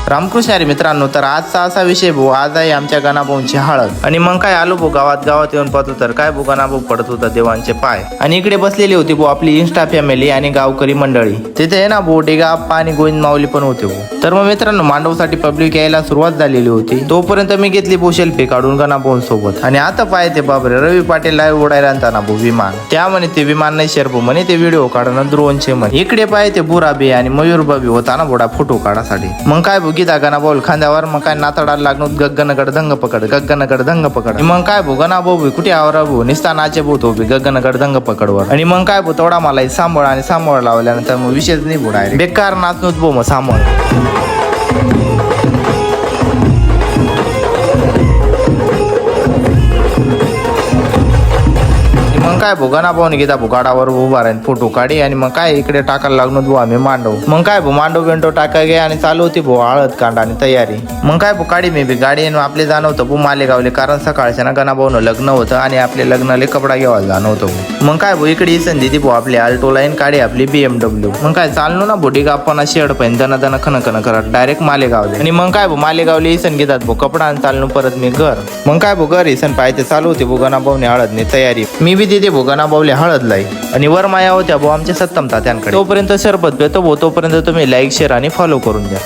रामकृष्ण हरी मित्रांनो, तर आजचा असा विषय भाऊ, आज आहे आमच्या गणाभाऊंची हळद. आणि मग काय आलो भाऊ गावात येऊन पाहतो तर काय भाऊ गणाभाऊ पडत होता देवांचे पाय. आणि इकडे बसलेली होती भाऊ आपली इन्स्टा फॅमिली आणि गावकरी मंडळी. तिथे आहे ना भाऊ डेगा आप्पा आणि गोविंद माऊली पण होते भाऊ. तर मग मित्रांनो, मांडवसाठी पब्लिक यायला सुरुवात झालेली होती. तोपर्यंत मी घेतली भाऊ सेल्फी काढून गणाभाऊंसोबत. आणि आता पाहते बापरे, रवी पाटील लाईव्ह उडायला आणताना भाऊ विमान. त्या म्हणे ते विमान नाही शेर भाऊ म्हणे, ते व्हिडिओ काढणं ड्रोनचे म्हणे. इकडे पाहते बुराबी आणि मयूरबाबी होता ना बोडा फोटो काढासाठी. मग काय भाऊ गीता गणाभाऊ खांद्यावर मग काय नाताडाला लागून गगनगड धंग पकड. मग काय भाऊ गणाभाऊ कुठे आवरा भाऊ निस्ता नाचे भाऊ तो गगनगड धंग पकडवर. आणि मग काय भाऊ तेवढा मला सांभाळ लावल्यानंतर मग विशेष नाही भाऊ डायरेक्ट बेकार नाचनोच भाऊ मग सांभाळ. काय भोगाना भाऊने घेता भुगाडावर उभा राहील फोटो काढी. आणि मग काय इकडे टाकायला लागलो भाऊ आम्ही मांडव. मग काय भाऊ मांडव बेंडो टाका गे आणि चालू होती भाऊ हळद कांड आणि तयारी. मग काय भाऊ काढी मी बी गाडी आपले जाणं होतं भाऊ मालेगावले, कारण सकाळच्या ना गणाभाऊनं लग्न होतं आणि आपले लग्नाले कपडा घ्यायला जाणं होतं. मग काय भाऊ इकडे इसन दिदी भाऊ आपली अल्टो लाईन काढी आपली BMW. मग काय चाललो ना बोटी आपण शेड पण दना खन करत डायरेक्ट मालेगावले. आणि मग काय भाऊ मालेगावले इसन घेतात भाऊ कपडा आणि चाललो परत मी घर. मग काय भाऊ घर इसन पाहिजे चालू होते भाऊ गणाभाऊने हळदने तयारी. मी बी दिदी गणाभाऊले हळद लाई. आणि वर माया होत्या भाऊ आमच्या सत्तम तात्यांकडे. तोपर्यंत सरबत पेतो भाऊ, तोपर्यंत तुम्ही लाईक शेअर आणि फॉलो करून द्या.